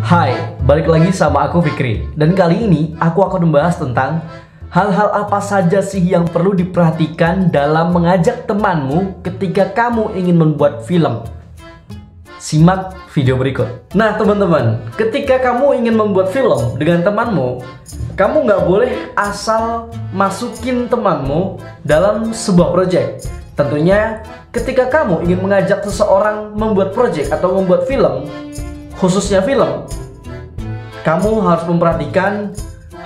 Hai, balik lagi sama aku Fikri. Dan kali ini aku akan membahas tentang hal-hal apa saja sih yang perlu diperhatikan dalam mengajak temanmu ketika kamu ingin membuat film. Simak video berikut. Nah teman-teman, ketika kamu ingin membuat film dengan temanmu, kamu nggak boleh asal masukin temanmu dalam sebuah project. Tentunya ketika kamu ingin mengajak seseorang membuat project atau membuat film, khususnya film, kamu harus memperhatikan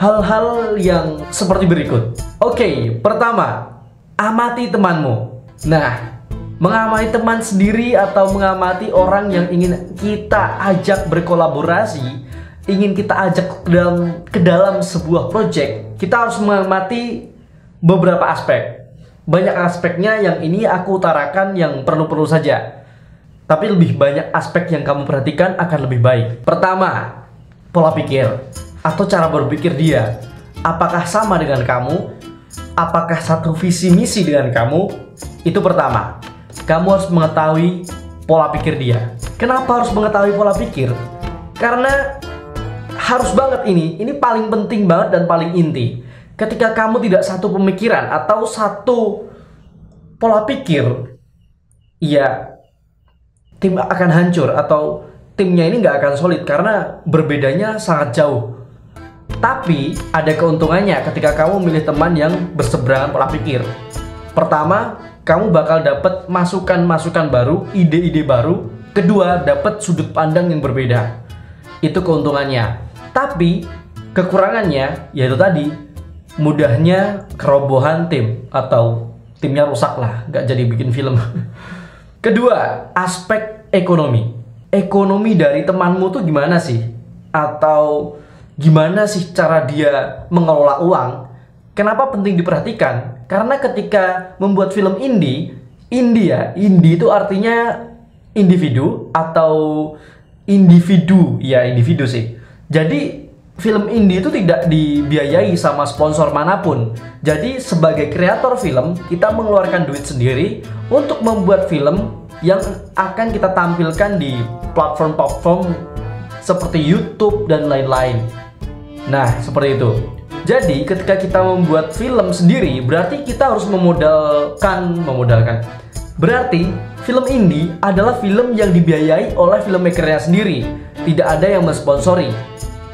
hal-hal yang seperti berikut. Oke, pertama, amati temanmu. Nah, mengamati teman sendiri atau mengamati orang yang ingin kita ajak berkolaborasi, ingin kita ajak ke dalam sebuah project, kita harus mengamati beberapa aspek. Banyak aspeknya, yang ini aku utarakan yang perlu-perlu saja. Tapi lebih banyak aspek yang kamu perhatikan akan lebih baik. Pertama, pola pikir atau cara berpikir dia. Apakah sama dengan kamu? Apakah satu visi misi dengan kamu? Itu pertama. Kamu harus mengetahui pola pikir dia. Kenapa harus mengetahui pola pikir? Karena harus banget ini paling penting banget dan paling inti. Ketika kamu tidak satu pemikiran atau satu pola pikir, ya tim akan hancur atau timnya ini nggak akan solid karena berbedanya sangat jauh. Tapi ada keuntungannya ketika kamu memilih teman yang berseberangan pola pikir. Pertama, kamu bakal dapat masukan-masukan baru, ide-ide baru. Kedua, dapat sudut pandang yang berbeda. Itu keuntungannya. Tapi kekurangannya yaitu tadi, mudahnya kerobohan tim atau timnya rusak lah, nggak jadi bikin film. Kedua, aspek ekonomi. Ekonomi dari temanmu tuh gimana sih? Atau gimana sih cara dia mengelola uang? Kenapa penting diperhatikan? Karena ketika membuat film indie itu artinya individu atau individu, ya individu sih. Jadi film indie itu tidak dibiayai sama sponsor manapun. Jadi sebagai kreator film, kita mengeluarkan duit sendiri untuk membuat film yang akan kita tampilkan di platform-platform seperti YouTube dan lain-lain. Nah, seperti itu. Jadi ketika kita membuat film sendiri, berarti kita harus memodalkan. Berarti film indie adalah film yang dibiayai oleh filmmakernya sendiri, tidak ada yang mensponsori.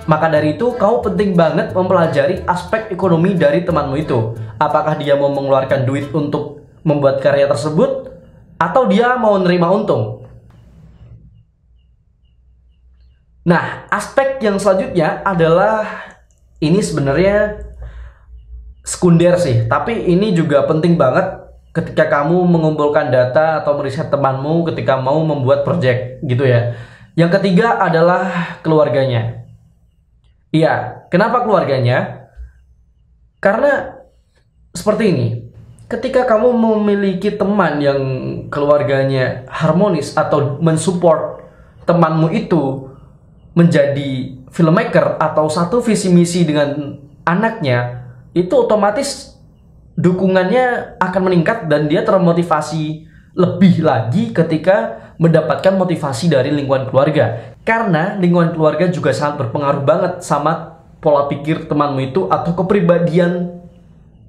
Maka dari itu, kamu penting banget mempelajari aspek ekonomi dari temanmu itu. Apakah dia mau mengeluarkan duit untuk membuat karya tersebut, atau dia mau nerima untung. Nah, aspek yang selanjutnya adalah, ini sebenarnya sekunder sih, tapi ini juga penting banget ketika kamu mengumpulkan data atau meriset temanmu ketika mau membuat project gitu ya. Yang ketiga adalah keluarganya. Iya, kenapa keluarganya? Karena seperti ini. Ketika kamu memiliki teman yang keluarganya harmonis atau mensupport temanmu itu menjadi filmmaker atau satu visi misi dengan anaknya, itu otomatis dukungannya akan meningkat dan dia termotivasi lebih lagi ketika mendapatkan motivasi dari lingkungan keluarga. Karena lingkungan keluarga juga sangat berpengaruh banget sama pola pikir temanmu itu atau kepribadian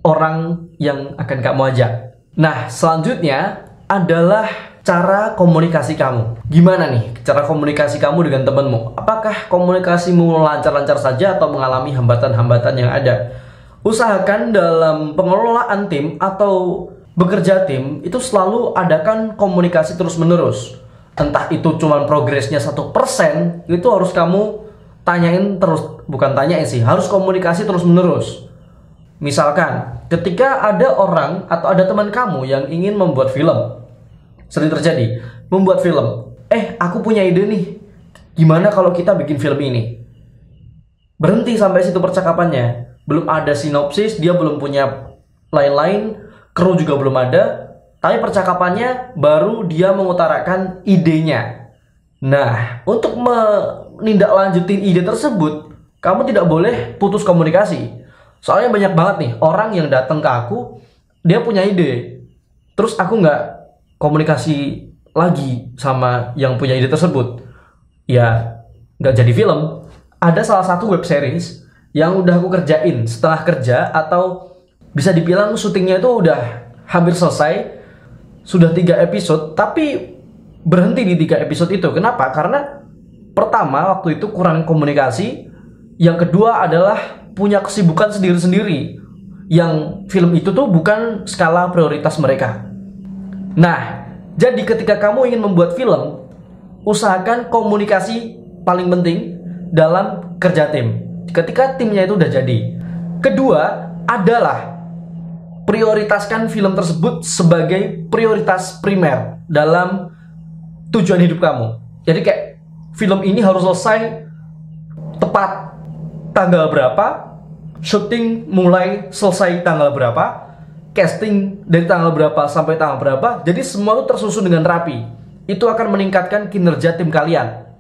orang yang akan kamu ajak. Nah, selanjutnya adalah cara komunikasi kamu. Gimana nih cara komunikasi kamu dengan temanmu? Apakah komunikasimu lancar-lancar saja atau mengalami hambatan-hambatan yang ada? Usahakan dalam pengelolaan tim atau bekerja tim itu selalu adakan komunikasi terus-menerus. Entah itu cuma progresnya 1%, itu harus kamu tanyain terus, bukan tanyain sih, harus komunikasi terus-menerus. Misalkan, ketika ada orang atau ada teman kamu yang ingin membuat film, sering terjadi, membuat film, aku punya ide nih, gimana kalau kita bikin film ini? Berhenti sampai situ percakapannya, belum ada sinopsis, dia belum punya lain-lain, kru juga belum ada, tapi percakapannya baru dia mengutarakan idenya. Nah, untuk menindaklanjutin ide tersebut, kamu tidak boleh putus komunikasi. Soalnya banyak banget nih orang yang datang ke aku, dia punya ide, terus aku nggak komunikasi lagi sama yang punya ide tersebut. Ya, nggak jadi film. Ada salah satu web series yang udah aku kerjain setelah kerja, atau bisa dibilang syutingnya itu udah hampir selesai, sudah 3 episode, tapi berhenti di 3 episode itu. Kenapa? Karena pertama, waktu itu kurang komunikasi. Yang kedua adalah punya kesibukan sendiri-sendiri, yang film itu tuh bukan skala prioritas mereka. Nah, jadi ketika kamu ingin membuat film, usahakan komunikasi paling penting dalam kerja tim. Ketika timnya itu udah jadi. Kedua adalah prioritaskan film tersebut sebagai prioritas primer dalam tujuan hidup kamu. Jadi kayak film ini harus selesai tepat tanggal berapa, syuting mulai selesai tanggal berapa, casting dari tanggal berapa sampai tanggal berapa. Jadi semua itu tersusun dengan rapi. Itu akan meningkatkan kinerja tim kalian.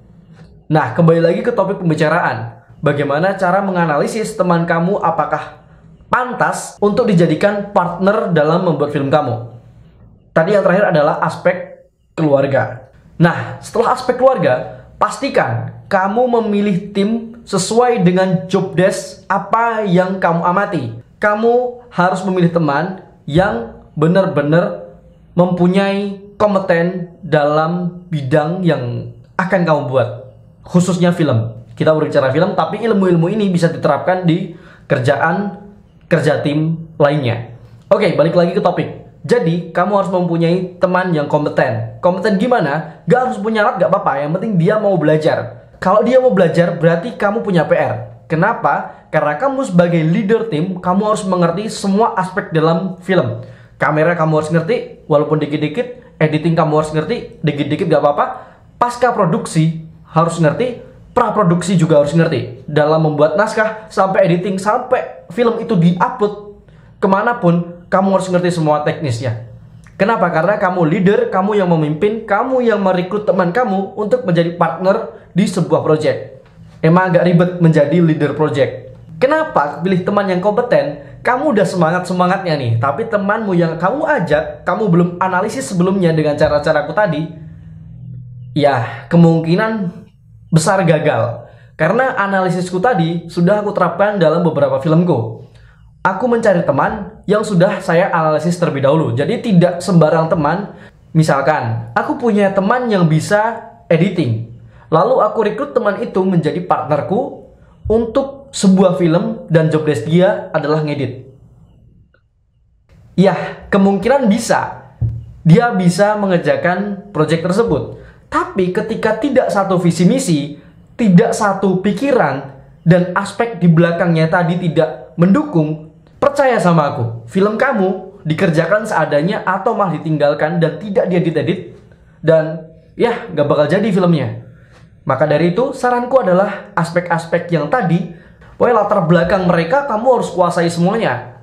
Nah, kembali lagi ke topik pembicaraan. Bagaimana cara menganalisis teman kamu apakah pantas untuk dijadikan partner dalam membuat film kamu. Tadi yang terakhir adalah aspek keluarga. Nah, setelah aspek keluarga, pastikan kamu memilih tim sesuai dengan job desk apa yang kamu amati. Kamu harus memilih teman yang benar-benar mempunyai kompeten dalam bidang yang akan kamu buat. Khususnya film. Kita berbicara film, tapi ilmu-ilmu ini bisa diterapkan di kerja tim lainnya. Oke, balik lagi ke topik. Jadi, kamu harus mempunyai teman yang kompeten. Kompeten gimana? Gak harus punya alat, gak apa-apa. Yang penting dia mau belajar. Kalau dia mau belajar, berarti kamu punya PR. Kenapa? Karena kamu sebagai leader tim, kamu harus mengerti semua aspek dalam film. Kamera kamu harus ngerti, walaupun dikit-dikit. Editing kamu harus ngerti, dikit-dikit gak apa-apa. Pasca produksi harus ngerti, praproduksi juga harus ngerti. Dalam membuat naskah, sampai editing, sampai film itu di-upload kemanapun, kamu harus ngerti semua teknisnya. Kenapa? Karena kamu leader, kamu yang memimpin, kamu yang merekrut teman kamu untuk menjadi partner di sebuah project. Emang agak ribet menjadi leader project. Kenapa pilih teman yang kompeten? Kamu udah semangat-semangatnya nih, tapi temanmu yang kamu ajak, kamu belum analisis sebelumnya dengan cara-caraku tadi, ya kemungkinan besar gagal. Karena analisisku tadi sudah aku terapkan dalam beberapa filmku. Aku mencari teman yang sudah saya analisis terlebih dahulu. Jadi tidak sembarang teman. Misalkan aku punya teman yang bisa editing, lalu aku rekrut teman itu menjadi partnerku untuk sebuah film, dan job desk dia adalah ngedit. Ya, kemungkinan bisa dia bisa mengerjakan project tersebut. Tapi ketika tidak satu visi misi, tidak satu pikiran, dan aspek di belakangnya tadi tidak mendukung, percaya sama aku, film kamu dikerjakan seadanya atau malah ditinggalkan dan tidak diedit-edit, dan ya gak bakal jadi filmnya. Maka dari itu saranku adalah aspek-aspek yang tadi, pokoknya latar belakang mereka kamu harus kuasai semuanya.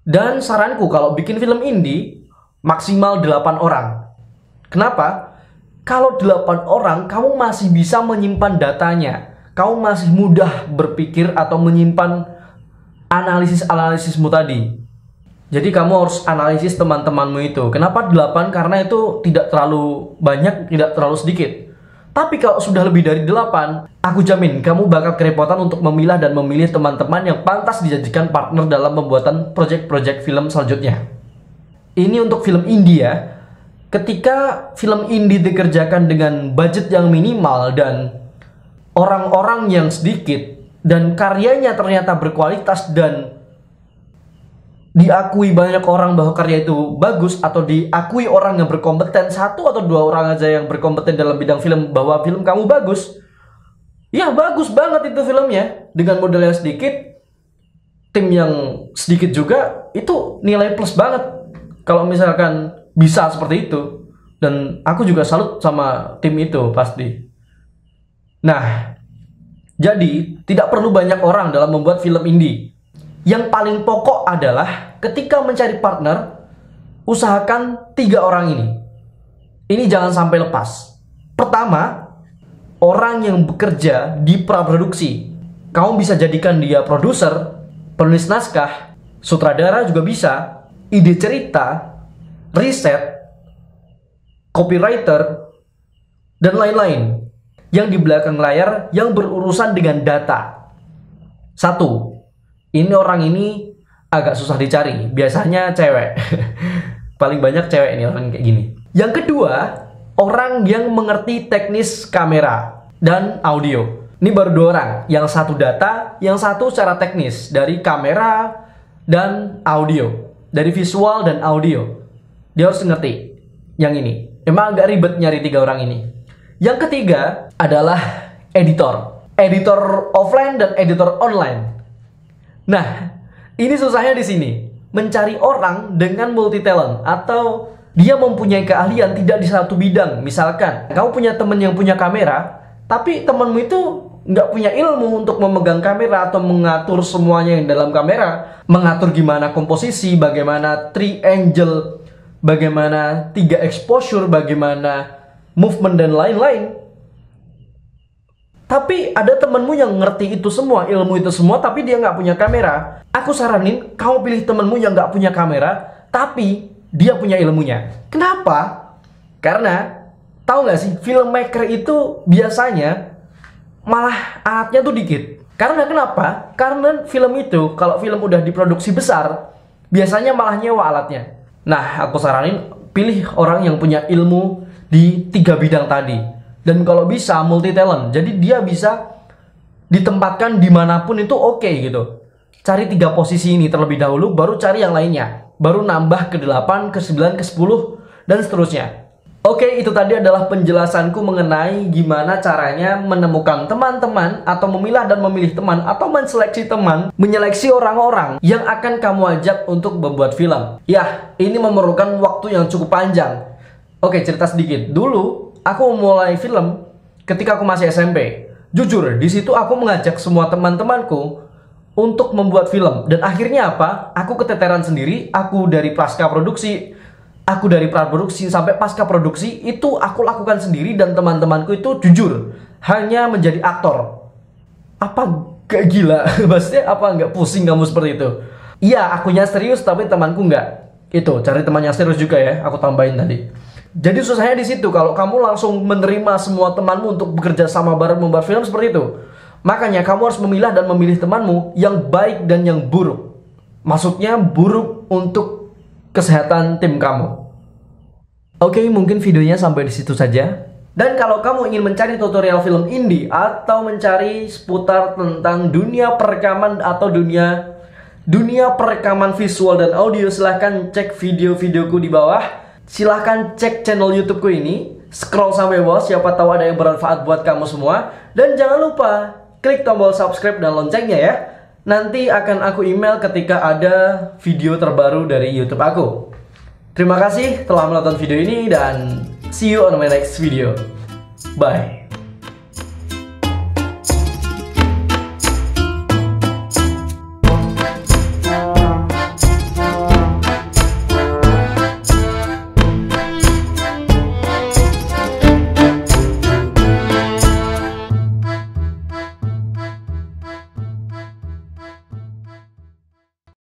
Dan saranku kalau bikin film indie maksimal 8 orang. Kenapa? Kalau 8 orang kamu masih bisa menyimpan datanya, kamu masih mudah berpikir atau menyimpan analisis-analisismu tadi. Jadi kamu harus analisis teman-temanmu itu. Kenapa 8? Karena itu tidak terlalu banyak, tidak terlalu sedikit. Tapi kalau sudah lebih dari 8, aku jamin kamu bakal kerepotan untuk memilah dan memilih teman-teman yang pantas dijadikan partner dalam pembuatan project-project film selanjutnya. Ini untuk film indie ya. Ketika film indie dikerjakan dengan budget yang minimal dan orang-orang yang sedikit, dan karyanya ternyata berkualitas dan diakui banyak orang bahwa karya itu bagus, atau diakui orang yang berkompeten, 1 atau 2 orang aja yang berkompeten dalam bidang film bahwa film kamu bagus, ya bagus banget itu filmnya. Dengan modal yang sedikit, tim yang sedikit juga, itu nilai plus banget kalau misalkan bisa seperti itu. Dan aku juga salut sama tim itu pasti. Nah, jadi tidak perlu banyak orang dalam membuat film indie. Yang paling pokok adalah ketika mencari partner, usahakan 3 orang ini. Ini jangan sampai lepas. Pertama, orang yang bekerja di praproduksi. Kamu bisa jadikan dia produser, penulis naskah, sutradara juga bisa, ide cerita, riset, copywriter, dan lain-lain. yang di belakang layar yang berurusan dengan data. 1. Ini orang ini agak susah dicari, biasanya cewek. Paling banyak cewek ini orang kayak gini. Yang kedua, orang yang mengerti teknis kamera dan audio. Ini baru 2 orang, yang satu data, yang satu secara teknis dari kamera dan audio, dari visual dan audio. Dia harus ngerti yang ini. Emang agak ribet nyari 3 orang ini. Yang ketiga adalah editor. Editor offline dan editor online. Nah, ini susahnya di sini. Mencari orang dengan multi talent atau dia mempunyai keahlian tidak di satu bidang. Misalkan, kamu punya teman yang punya kamera, tapi temanmu itu nggak punya ilmu untuk memegang kamera atau mengatur semuanya yang dalam kamera. Mengatur gimana komposisi, bagaimana triangle, bagaimana 3 exposure, bagaimana movement dan lain-lain. Tapi ada temenmu yang ngerti itu semua, ilmu itu semua, tapi dia nggak punya kamera. Aku saranin kamu pilih temenmu yang nggak punya kamera, tapi dia punya ilmunya. Kenapa? Karena tahu nggak sih, filmmaker itu biasanya malah alatnya tuh dikit. Karena kenapa? Karena film itu, kalau film udah diproduksi besar, biasanya malah nyewa alatnya. Nah, aku saranin pilih orang yang punya ilmu di 3 bidang tadi. Dan kalau bisa multi talent, jadi dia bisa ditempatkan dimanapun itu oke gitu. Cari 3 posisi ini terlebih dahulu, baru cari yang lainnya. Baru nambah ke 8, ke 9, ke 10, dan seterusnya. Oke, itu tadi adalah penjelasanku mengenai gimana caranya menemukan teman-teman, atau memilah dan memilih teman, atau menseleksi teman, menyeleksi orang-orang yang akan kamu ajak untuk membuat film. Ya, ini memerlukan waktu yang cukup panjang. Oke, cerita sedikit. Dulu aku memulai film ketika aku masih SMP. Jujur, di situ aku mengajak semua teman-temanku untuk membuat film. Dan akhirnya apa? Aku keteteran sendiri. Aku dari pasca produksi, aku dari praproduksi sampai pasca produksi itu aku lakukan sendiri. Dan teman-temanku itu jujur hanya menjadi aktor. Apa gak gila? Maksudnya apa nggak pusing kamu seperti itu? Iya, akunya serius tapi temanku nggak. Itu cari teman yang serius juga ya. Aku tambahin tadi. Jadi susahnya di situ kalau kamu langsung menerima semua temanmu untuk bekerja sama bareng membuat film seperti itu. Makanya kamu harus memilah dan memilih temanmu yang baik dan yang buruk. Maksudnya buruk untuk kesehatan tim kamu. Oke, mungkin videonya sampai di situ saja. Dan kalau kamu ingin mencari tutorial film indie atau mencari seputar tentang dunia perekaman atau dunia perekaman visual dan audio, silahkan cek video-videoku di bawah. Silahkan cek channel YouTubeku ini, scroll sampai bawah, siapa tahu ada yang bermanfaat buat kamu semua. Dan jangan lupa klik tombol subscribe dan loncengnya ya. Nanti akan aku email ketika ada video terbaru dari YouTube aku. Terima kasih telah menonton video ini dan see you on my next video. Bye.